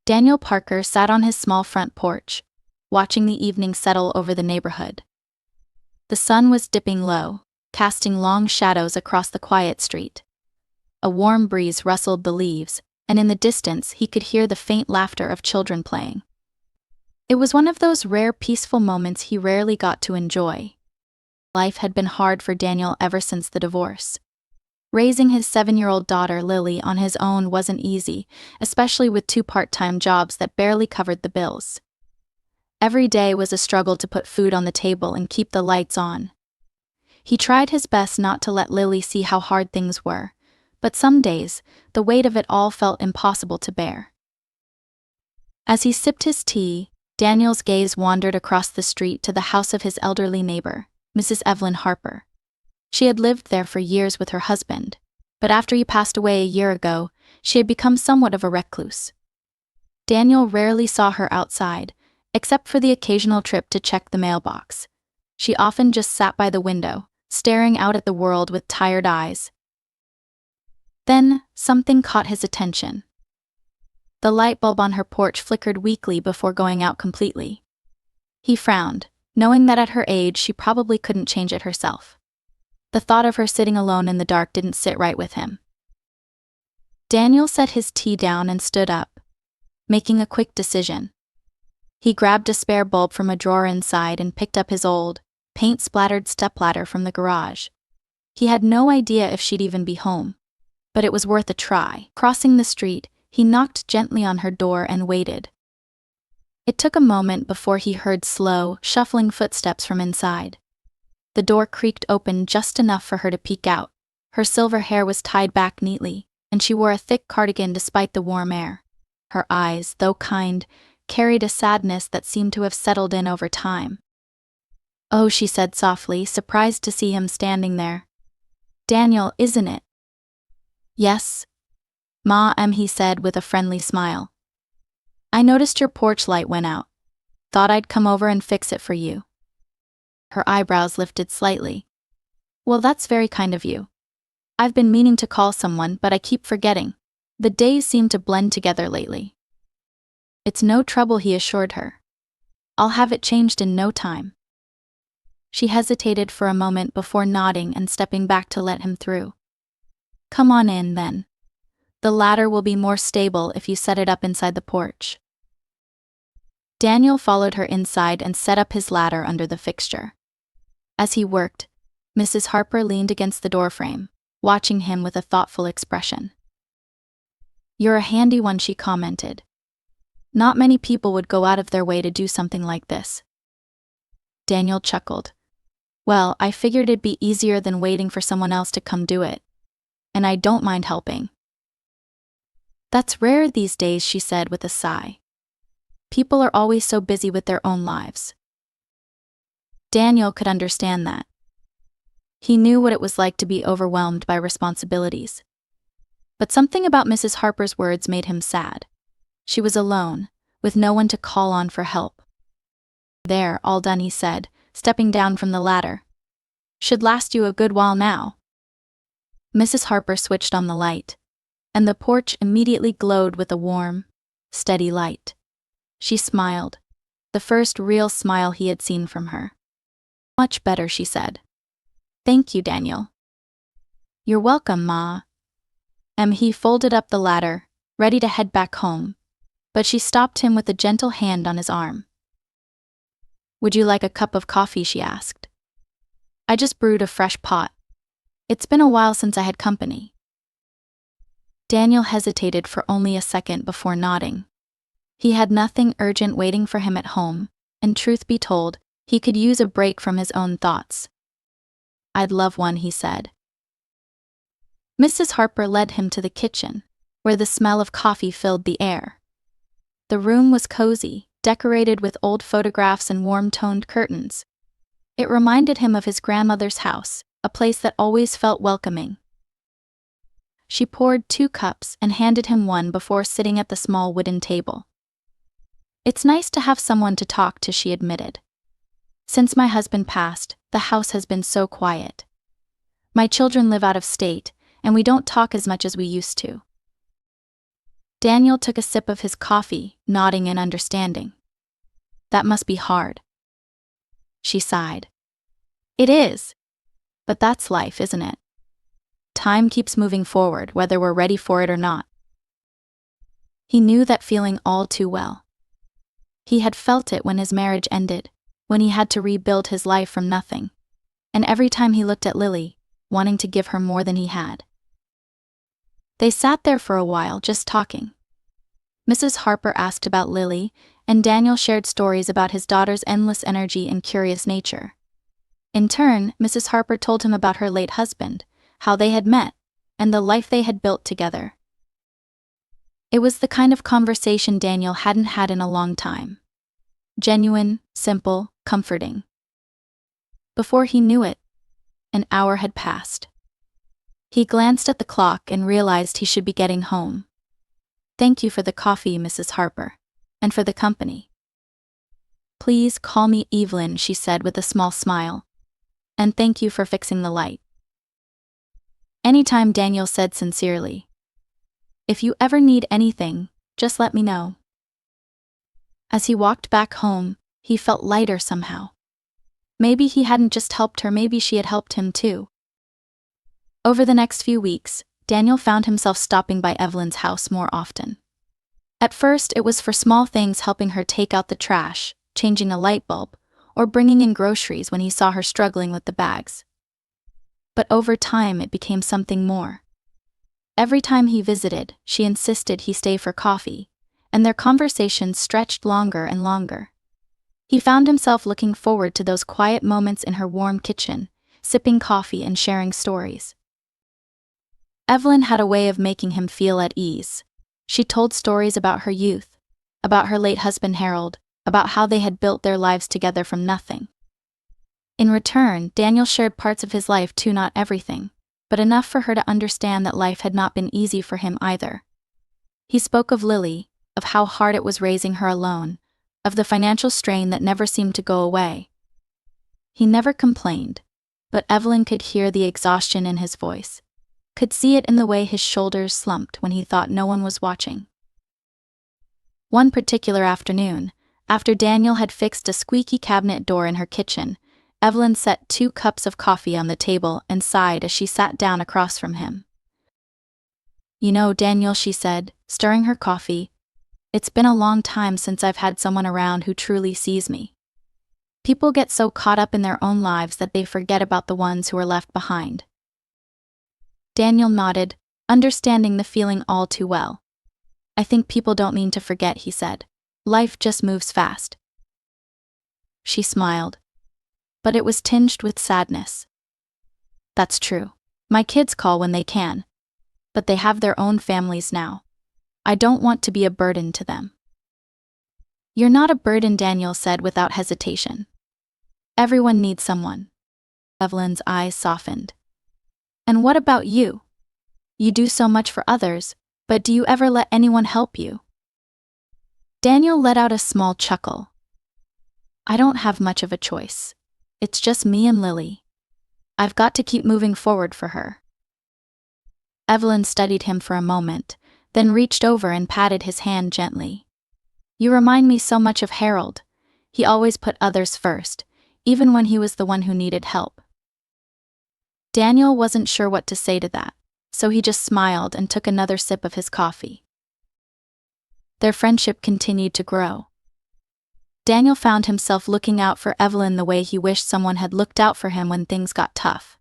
Daniel Parker sat on his small front porch, watching the evening settle over the neighborhood. The sun was dipping low, casting long shadows across the quiet street. A warm breeze rustled the leaves, and in the distance he could hear the faint laughter of children playing. It was one of those rare peaceful moments he rarely got to enjoy. Life had been hard for Daniel ever since the divorce. Raising his 7-year-old daughter Lily on his own wasn't easy, especially with 2 part-time jobs that barely covered the bills. Every day was a struggle to put food on the table and keep the lights on. He tried his best not to let Lily see how hard things were, but some days, the weight of it all felt impossible to bear. As he sipped his tea, Daniel's gaze wandered across the street to the house of his elderly neighbor, Mrs. Evelyn Harper. She had lived there for years with her husband, but after he passed away a year ago, she had become somewhat of a recluse. Daniel rarely saw her outside, except for the occasional trip to check the mailbox. She often just sat by the window, staring out at the world with tired eyes. Then, something caught his attention. The light bulb on her porch flickered weakly before going out completely. He frowned, knowing that at her age she probably couldn't change it herself. The thought of her sitting alone in the dark didn't sit right with him. Daniel set his tea down and stood up, making a quick decision. He grabbed a spare bulb from a drawer inside and picked up his old, paint-splattered stepladder from the garage. He had no idea if she'd even be home, but it was worth a try. Crossing the street, he knocked gently on her door and waited. It took a moment before he heard slow, shuffling footsteps from inside. The door creaked open just enough for her to peek out. Her silver hair was tied back neatly, and she wore a thick cardigan despite the warm air. Her eyes, though kind, carried a sadness that seemed to have settled in over time. "Oh," she said softly, surprised to see him standing there. "Daniel, isn't it?" "Yes, Ma," he said with a friendly smile. "I noticed your porch light went out. Thought I'd come over and fix it for you." Her eyebrows lifted slightly. "Well, that's very kind of you. I've been meaning to call someone, but I keep forgetting. The days seem to blend together lately." "It's no trouble," he assured her. "I'll have it changed in no time." She hesitated for a moment before nodding and stepping back to let him through. "Come on in, then. The ladder will be more stable if you set it up inside the porch." Daniel followed her inside and set up his ladder under the fixture. As he worked, Mrs. Harper leaned against the doorframe, watching him with a thoughtful expression. "You're a handy one," she commented. "Not many people would go out of their way to do something like this." Daniel chuckled. "Well, I figured it'd be easier than waiting for someone else to come do it. And I don't mind helping." "That's rare these days," she said with a sigh. "People are always so busy with their own lives." Daniel could understand that. He knew what it was like to be overwhelmed by responsibilities. But something about Mrs. Harper's words made him sad. She was alone, with no one to call on for help. "There, all done," he said, stepping down from the ladder. "Should last you a good while now." Mrs. Harper switched on the light, and the porch immediately glowed with a warm, steady light. She smiled, the first real smile he had seen from her. "Much better," she said. "Thank you, Daniel." "You're welcome, Ma." He folded up the ladder, ready to head back home, but she stopped him with a gentle hand on his arm. "Would you like a cup of coffee?" she asked. "I just brewed a fresh pot. It's been a while since I had company." Daniel hesitated for only a second before nodding. He had nothing urgent waiting for him at home, and truth be told, he could use a break from his own thoughts. "I'd love one," he said. Mrs. Harper led him to the kitchen, where the smell of coffee filled the air. The room was cozy, decorated with old photographs and warm-toned curtains. It reminded him of his grandmother's house, a place that always felt welcoming. She poured 2 cups and handed him one before sitting at the small wooden table. "It's nice to have someone to talk to," she admitted. "Since my husband passed, the house has been so quiet. My children live out of state, and we don't talk as much as we used to." Daniel took a sip of his coffee, nodding in understanding. That must be hard. She sighed. It is. But that's life, isn't it? Time keeps moving forward, whether we're ready for it or not. He knew that feeling all too well. He had felt it when his marriage ended, when he had to rebuild his life from nothing. And every time he looked at Lily, wanting to give her more than he had. They sat there for a while, just talking. Mrs. Harper asked about Lily, and Daniel shared stories about his daughter's endless energy and curious nature. In turn, Mrs. Harper told him about her late husband, how they had met, and the life they had built together. It was the kind of conversation Daniel hadn't had in a long time. Genuine, simple, comforting. Before he knew it, an hour had passed. He glanced at the clock and realized he should be getting home. Thank you for the coffee, Mrs. Harper, and for the company. Please call me Evelyn, she said with a small smile. And thank you for fixing the light. Anytime, Daniel said sincerely. If you ever need anything, just let me know. As he walked back home, he felt lighter somehow. Maybe he hadn't just helped her, maybe she had helped him too. Over the next few weeks, Daniel found himself stopping by Evelyn's house more often. At first, it was for small things, helping her take out the trash, changing a light bulb, or bringing in groceries when he saw her struggling with the bags. But over time, it became something more. Every time he visited, she insisted he stay for coffee, and their conversations stretched longer and longer. He found himself looking forward to those quiet moments in her warm kitchen, sipping coffee and sharing stories. Evelyn had a way of making him feel at ease. She told stories about her youth, about her late husband Harold, about how they had built their lives together from nothing. In return, Daniel shared parts of his life too, not everything, but enough for her to understand that life had not been easy for him either. He spoke of Lily, of how hard it was raising her alone, of the financial strain that never seemed to go away. He never complained, but Evelyn could hear the exhaustion in his voice, could see it in the way his shoulders slumped when he thought no one was watching. One particular afternoon, after Daniel had fixed a squeaky cabinet door in her kitchen, Evelyn set 2 cups of coffee on the table and sighed as she sat down across from him. You know, Daniel, she said, stirring her coffee, it's been a long time since I've had someone around who truly sees me. People get so caught up in their own lives that they forget about the ones who are left behind. Daniel nodded, understanding the feeling all too well. I think people don't mean to forget, he said. Life just moves fast. She smiled. But it was tinged with sadness. That's true. My kids call when they can. But they have their own families now. I don't want to be a burden to them. You're not a burden, Daniel said without hesitation. Everyone needs someone. Evelyn's eyes softened. And what about you? You do so much for others, but do you ever let anyone help you? Daniel let out a small chuckle. I don't have much of a choice. It's just me and Lily. I've got to keep moving forward for her. Evelyn studied him for a moment, then reached over and patted his hand gently. You remind me so much of Harold. He always put others first, even when he was the one who needed help. Daniel wasn't sure what to say to that, so he just smiled and took another sip of his coffee. Their friendship continued to grow. Daniel found himself looking out for Evelyn the way he wished someone had looked out for him when things got tough.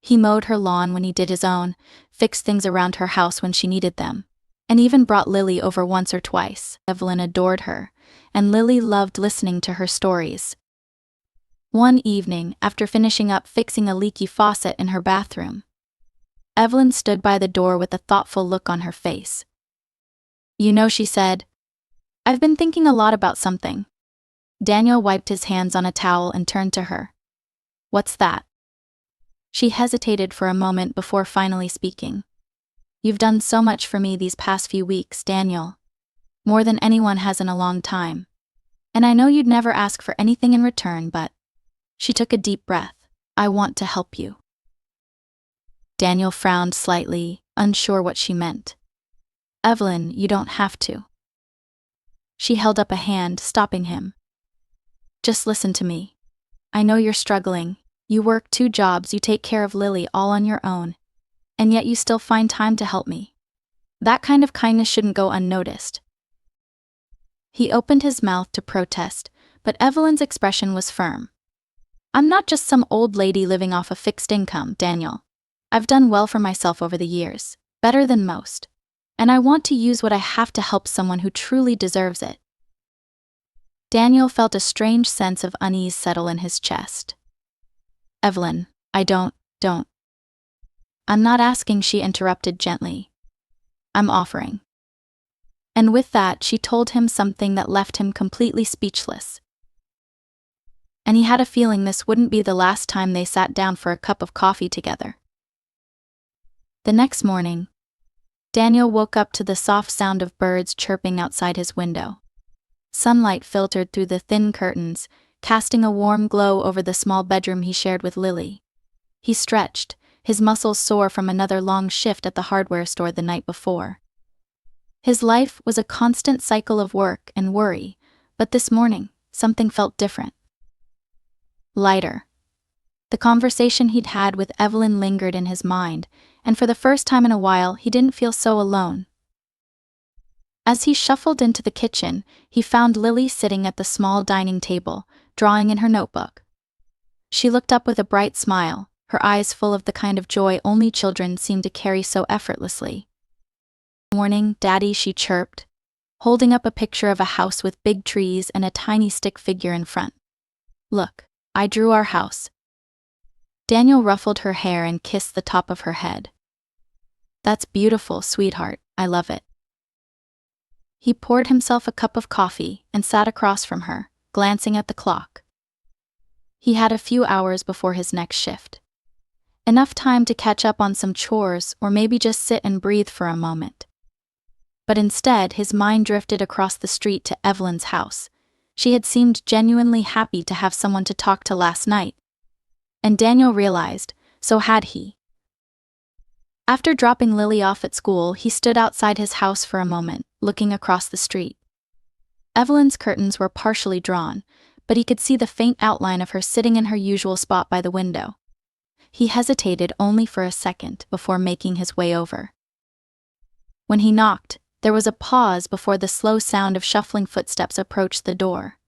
He mowed her lawn when he did his own, fixed things around her house when she needed them, and even brought Lily over once or twice. Evelyn adored her, and Lily loved listening to her stories. One evening, after finishing up fixing a leaky faucet in her bathroom, Evelyn stood by the door with a thoughtful look on her face. You know, she said, I've been thinking a lot about something. Daniel wiped his hands on a towel and turned to her. What's that? She hesitated for a moment before finally speaking. You've done so much for me these past few weeks, Daniel. More than anyone has in a long time. And I know you'd never ask for anything in return, but... She took a deep breath. I want to help you. Daniel frowned slightly, unsure what she meant. Evelyn, you don't have to. She held up a hand, stopping him. Just listen to me. I know you're struggling. You work 2 jobs, you take care of Lily all on your own. And yet you still find time to help me. That kind of kindness shouldn't go unnoticed. He opened his mouth to protest, but Evelyn's expression was firm. I'm not just some old lady living off a fixed income, Daniel. I've done well for myself over the years, better than most. And I want to use what I have to help someone who truly deserves it. Daniel felt a strange sense of unease settle in his chest. Evelyn, I don't. I'm not asking, she interrupted gently. I'm offering. And with that, she told him something that left him completely speechless. And he had a feeling this wouldn't be the last time they sat down for a cup of coffee together. The next morning, Daniel woke up to the soft sound of birds chirping outside his window. Sunlight filtered through the thin curtains, casting a warm glow over the small bedroom he shared with Lily. He stretched, his muscles sore from another long shift at the hardware store the night before. His life was a constant cycle of work and worry, but this morning, something felt different. Lighter. The conversation he'd had with Evelyn lingered in his mind, and for the first time in a while he didn't feel so alone. As he shuffled into the kitchen, he found Lily sitting at the small dining table, drawing in her notebook. She looked up with a bright smile, her eyes full of the kind of joy only children seem to carry so effortlessly. Morning, Daddy, she chirped, holding up a picture of a house with big trees and a tiny stick figure in front. Look, I drew our house. Daniel ruffled her hair and kissed the top of her head. That's beautiful, sweetheart, I love it. He poured himself a cup of coffee and sat across from her, glancing at the clock. He had a few hours before his next shift. Enough time to catch up on some chores or maybe just sit and breathe for a moment. But instead, his mind drifted across the street to Evelyn's house. She had seemed genuinely happy to have someone to talk to last night. And Daniel realized, so had he. After dropping Lily off at school, he stood outside his house for a moment, looking across the street. Evelyn's curtains were partially drawn, but he could see the faint outline of her sitting in her usual spot by the window. He hesitated only for a second before making his way over. When he knocked, there was a pause before the slow sound of shuffling footsteps approached the door.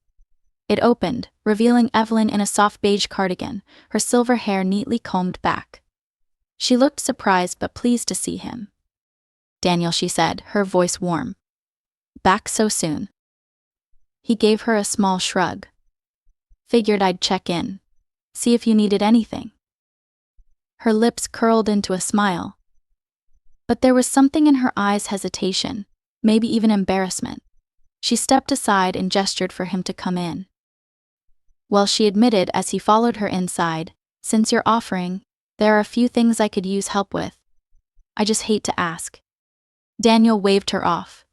It opened, revealing Evelyn in a soft beige cardigan, her silver hair neatly combed back. She looked surprised but pleased to see him. Daniel, she said, her voice warm. Back so soon? He gave her a small shrug. Figured I'd check in. See if you needed anything. Her lips curled into a smile. But there was something in her eyes, hesitation, maybe even embarrassment. She stepped aside and gestured for him to come in. Well, she admitted as he followed her inside, since you're offering, there are a few things I could use help with. I just hate to ask. Daniel waved her off.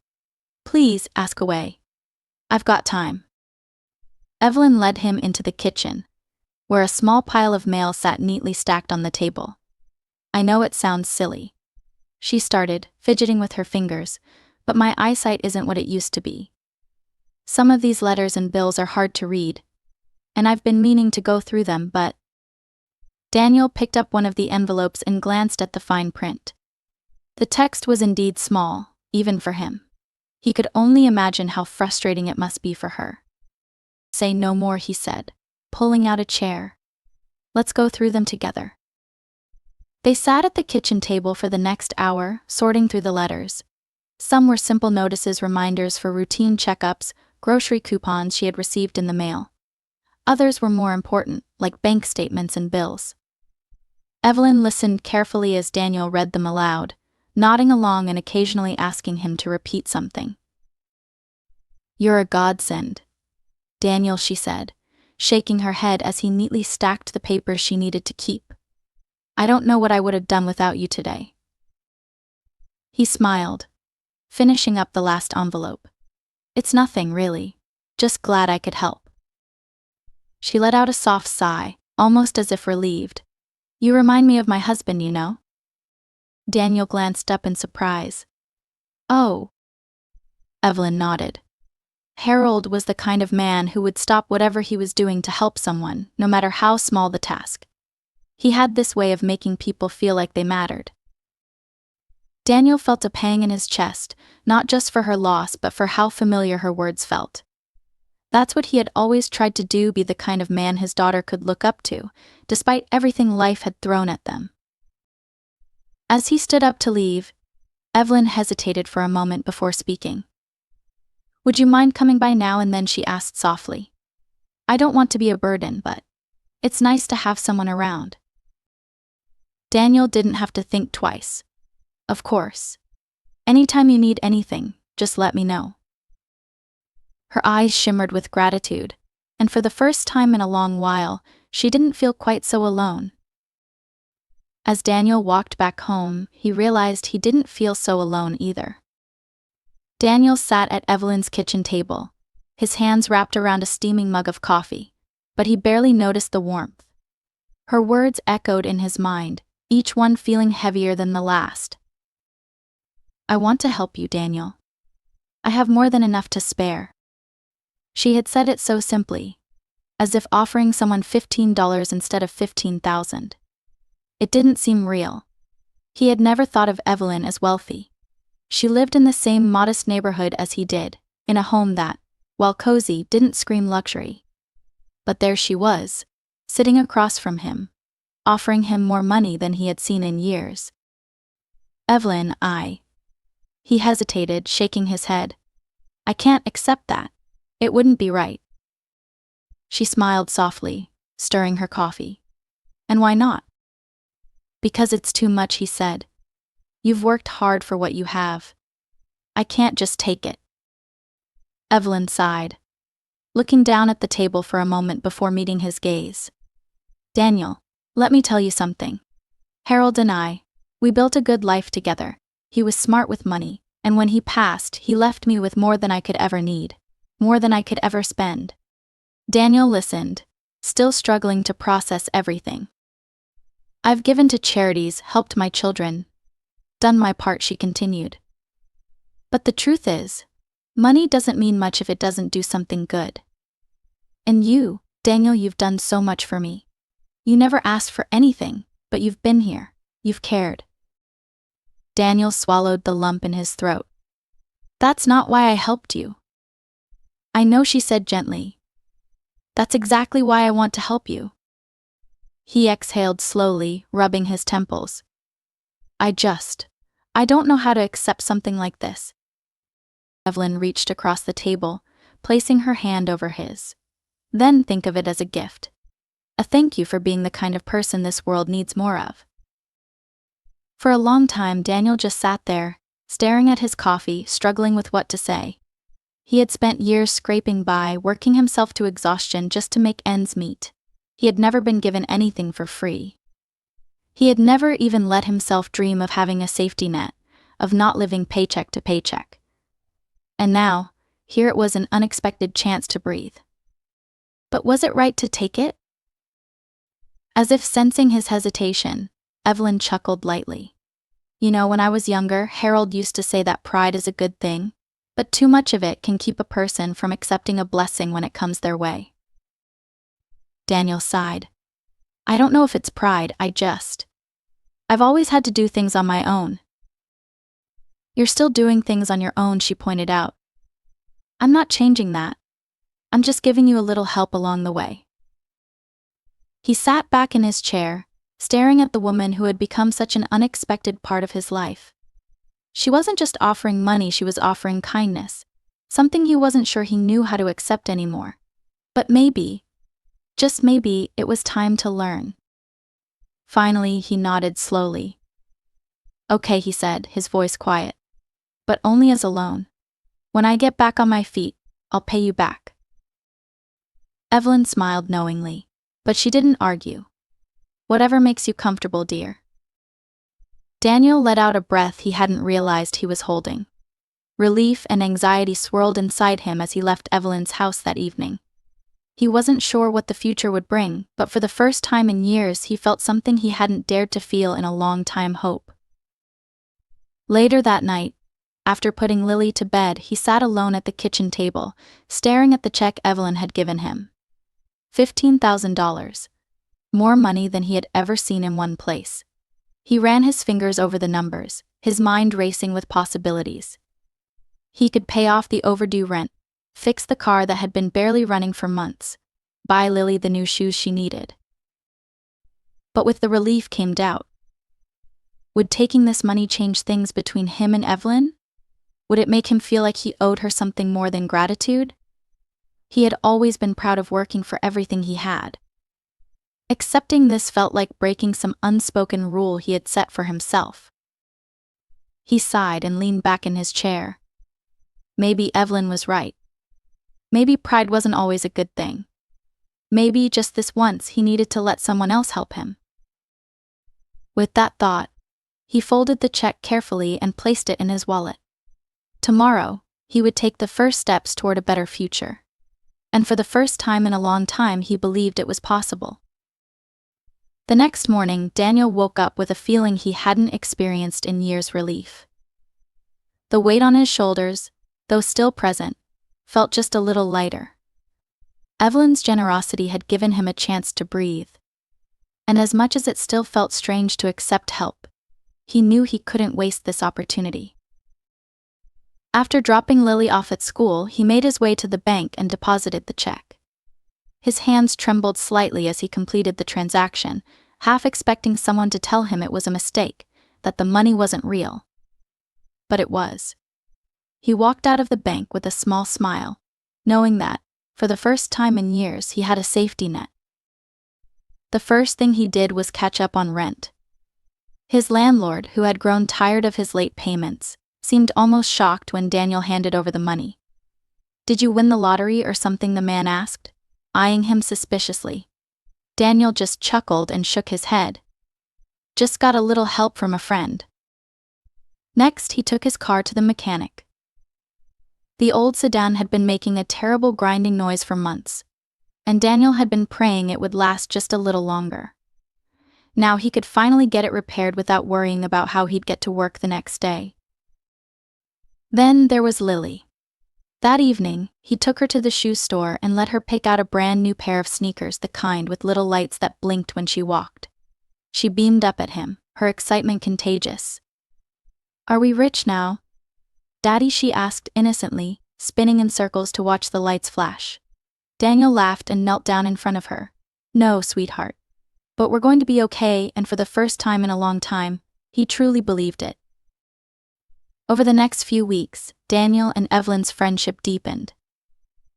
Please, ask away. I've got time. Evelyn led him into the kitchen, where a small pile of mail sat neatly stacked on the table. I know it sounds silly. She started, fidgeting with her fingers, but my eyesight isn't what it used to be. Some of these letters and bills are hard to read, and I've been meaning to go through them, but... Daniel picked up one of the envelopes and glanced at the fine print. The text was indeed small, even for him. He could only imagine how frustrating it must be for her. Say no more, he said, pulling out a chair. Let's go through them together. They sat at the kitchen table for the next hour, sorting through the letters. Some were simple notices, reminders for routine checkups, grocery coupons she had received in the mail. Others were more important, like bank statements and bills. Evelyn listened carefully as Daniel read them aloud, nodding along and occasionally asking him to repeat something. You're a godsend, Daniel, she said, shaking her head as he neatly stacked the papers she needed to keep. I don't know what I would have done without you today. He smiled, finishing up the last envelope. It's nothing, really. Just glad I could help. She let out a soft sigh, almost as if relieved. You remind me of my husband, you know. Daniel glanced up in surprise. Oh, Evelyn nodded. Harold was the kind of man who would stop whatever he was doing to help someone, no matter how small the task. He had this way of making people feel like they mattered. Daniel felt a pang in his chest, not just for her loss but for how familiar her words felt. That's what he had always tried to do, be the kind of man his daughter could look up to, despite everything life had thrown at them. As he stood up to leave, Evelyn hesitated for a moment before speaking. "Would you mind coming by now and then?" she asked softly. "I don't want to be a burden, but it's nice to have someone around." Daniel didn't have to think twice. "Of course. Anytime you need anything, just let me know." Her eyes shimmered with gratitude, and for the first time in a long while, she didn't feel quite so alone. As Daniel walked back home, he realized he didn't feel so alone either. Daniel sat at Evelyn's kitchen table, his hands wrapped around a steaming mug of coffee, but he barely noticed the warmth. Her words echoed in his mind, each one feeling heavier than the last. "I want to help you, Daniel. I have more than enough to spare." She had said it so simply, as if offering someone $15 instead of 15,000. It didn't seem real. He had never thought of Evelyn as wealthy. She lived in the same modest neighborhood as he did, in a home that, while cozy, didn't scream luxury. But there she was, sitting across from him, offering him more money than he had seen in years. "Evelyn, He hesitated, shaking his head. "I can't accept that. It wouldn't be right." She smiled softly, stirring her coffee. "And why not?" "Because it's too much," he said. "You've worked hard for what you have. I can't just take it." Evelyn sighed, looking down at the table for a moment before meeting his gaze. "Daniel, let me tell you something. Harold and we built a good life together. He was smart with money, and when he passed, he left me with more than I could ever need, more than I could ever spend." Daniel listened, still struggling to process everything. "I've given to charities, helped my children, done my part," she continued. "But the truth is, money doesn't mean much if it doesn't do something good. And you, Daniel, you've done so much for me. You never asked for anything, but you've been here, you've cared." Daniel swallowed the lump in his throat. "That's not why I helped you." "I know," she said gently. "That's exactly why I want to help you." He exhaled slowly, rubbing his temples. I don't know how to accept something like this." Evelyn reached across the table, placing her hand over his. "Then think of it as a gift. A thank you for being the kind of person this world needs more of." For a long time, Daniel just sat there, staring at his coffee, struggling with what to say. He had spent years scraping by, working himself to exhaustion just to make ends meet. He had never been given anything for free. He had never even let himself dream of having a safety net, of not living paycheck to paycheck. And now, here it was, an unexpected chance to breathe. But was it right to take it? As if sensing his hesitation, Evelyn chuckled lightly. "You know, when I was younger, Harold used to say that pride is a good thing, but too much of it can keep a person from accepting a blessing when it comes their way." Daniel sighed. "I don't know if it's pride, I've always had to do things on my own." "You're still doing things on your own," she pointed out. "I'm not changing that. I'm just giving you a little help along the way." He sat back in his chair, staring at the woman who had become such an unexpected part of his life. She wasn't just offering money, she was offering kindness, something he wasn't sure he knew how to accept anymore. But maybe, just maybe, it was time to learn. Finally, he nodded slowly. "Okay," he said, his voice quiet. "But only as a loan. When I get back on my feet, I'll pay you back." Evelyn smiled knowingly, but she didn't argue. "Whatever makes you comfortable, dear." Daniel let out a breath he hadn't realized he was holding. Relief and anxiety swirled inside him as he left Evelyn's house that evening. He wasn't sure what the future would bring, but for the first time in years he felt something he hadn't dared to feel in a long time: hope. Later that night, After putting Lily to bed, he sat alone at the kitchen table, staring at the check Evelyn had given him. $15,000. More money than he had ever seen in one place. He ran his fingers over the numbers, his mind racing with possibilities. He could pay off the overdue rent, fix the car that had been barely running for months, buy Lily the new shoes she needed. But with the relief came doubt. Would taking this money change things between him and Evelyn? Would it make him feel like he owed her something more than gratitude? He had always been proud of working for everything he had. Accepting this felt like breaking some unspoken rule he had set for himself. He sighed and leaned back in his chair. Maybe Evelyn was right. Maybe pride wasn't always a good thing. Maybe just this once he needed to let someone else help him. With that thought, he folded the check carefully and placed it in his wallet. Tomorrow, he would take the first steps toward a better future. And for the first time in a long time, he believed it was possible. The next morning, Daniel woke up with a feeling he hadn't experienced in years: relief. The weight on his shoulders, though still present, felt just a little lighter. Evelyn's generosity had given him a chance to breathe. And as much as it still felt strange to accept help, he knew he couldn't waste this opportunity. After dropping Lily off at school, he made his way to the bank and deposited the check. His hands trembled slightly as he completed the transaction, half expecting someone to tell him it was a mistake, that the money wasn't real. But it was. He walked out of the bank with a small smile, knowing that, for the first time in years, he had a safety net. The first thing he did was catch up on rent. His landlord, who had grown tired of his late payments, seemed almost shocked when Daniel handed over the money. "Did you win the lottery or something?" the man asked, eyeing him suspiciously. Daniel just chuckled and shook his head. "Just got a little help from a friend." Next, he took his car to the mechanic. The old sedan had been making a terrible grinding noise for months, and Daniel had been praying it would last just a little longer. Now he could finally get it repaired without worrying about how he'd get to work the next day. Then there was Lily. That evening, he took her to the shoe store and let her pick out a brand new pair of sneakers, the kind with little lights that blinked when she walked. She beamed up at him, her excitement contagious. "Are we rich now, Daddy?" she asked innocently, spinning in circles to watch the lights flash. Daniel laughed and knelt down in front of her. "No, sweetheart. But we're going to be okay," and for the first time in a long time, he truly believed it. Over the next few weeks, Daniel and Evelyn's friendship deepened.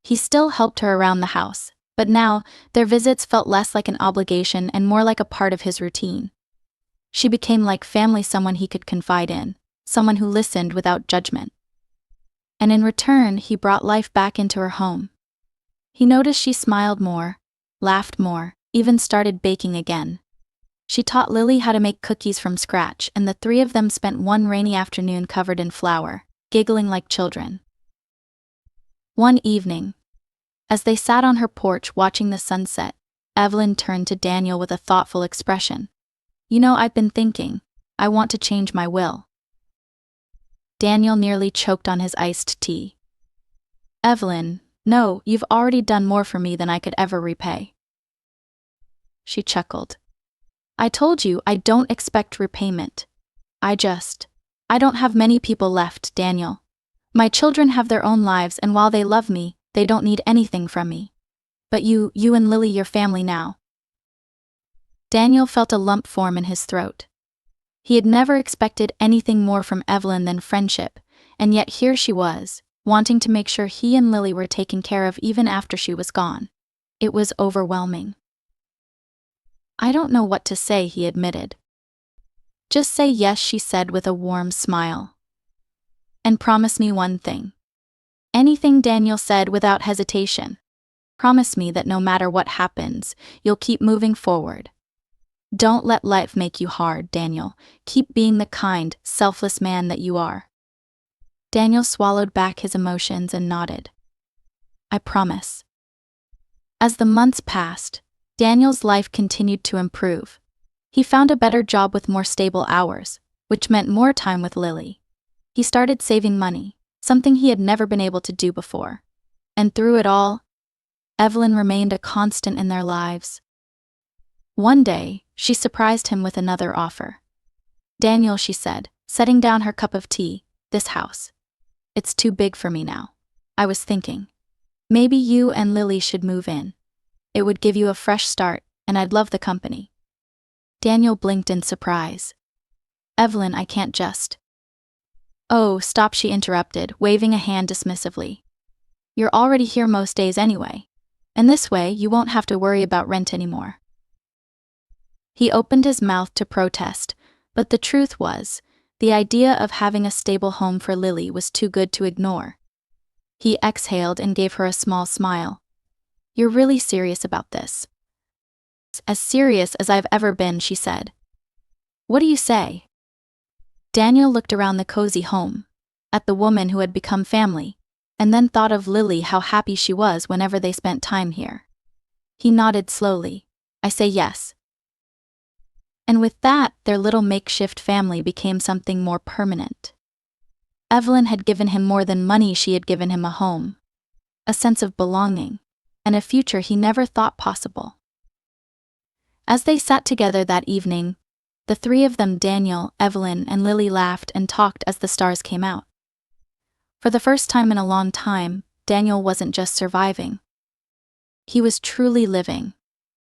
He still helped her around the house, but now, their visits felt less like an obligation and more like a part of his routine. She became like family, someone he could confide in, someone who listened without judgment. And in return, he brought life back into her home. He noticed she smiled more, laughed more, even started baking again. She taught Lily how to make cookies from scratch, and the three of them spent one rainy afternoon covered in flour, giggling like children. One evening, as they sat on her porch watching the sunset, Evelyn turned to Daniel with a thoughtful expression. "You know, I've been thinking, I want to change my will." Daniel nearly choked on his iced tea. "Evelyn, no, you've already done more for me than I could ever repay." She chuckled. "I told you I don't expect repayment. I don't have many people left, Daniel. My children have their own lives, and while they love me, they don't need anything from me. But you and Lily, your family now." Daniel felt a lump form in his throat. He had never expected anything more from Evelyn than friendship, and yet here she was, wanting to make sure he and Lily were taken care of even after she was gone. It was overwhelming. "I don't know what to say," he admitted. "Just say yes," she said with a warm smile. "And promise me one thing." "Anything," Daniel said without hesitation. "Promise me that no matter what happens, you'll keep moving forward. Don't let life make you hard, Daniel. Keep being the kind, selfless man that you are." Daniel swallowed back his emotions and nodded. "I promise." As the months passed, Daniel's life continued to improve. He found a better job with more stable hours, which meant more time with Lily. He started saving money, something he had never been able to do before. And through it all, Evelyn remained a constant in their lives. One day, she surprised him with another offer. "Daniel," she said, setting down her cup of tea, "this house. It's too big for me now. I was thinking, maybe you and Lily should move in. It would give you a fresh start, and I'd love the company." Daniel blinked in surprise. "Evelyn, I can't just." "Oh, stop," she interrupted, waving a hand dismissively. "You're already here most days anyway. And this way, you won't have to worry about rent anymore." He opened his mouth to protest, but the truth was, the idea of having a stable home for Lily was too good to ignore. He exhaled and gave her a small smile. "You're really serious about this?" "As serious as I've ever been," she said. "What do you say?" Daniel looked around the cozy home, at the woman who had become family, and then thought of Lily, how happy she was whenever they spent time here. He nodded slowly. "I say yes." And with that, their little makeshift family became something more permanent. Evelyn had given him more than money. She had given him a home, a sense of belonging, and a future he never thought possible. As they sat together that evening, the three of them, Daniel, Evelyn, and Lily, laughed and talked as the stars came out. For the first time in a long time, Daniel wasn't just surviving. He was truly living.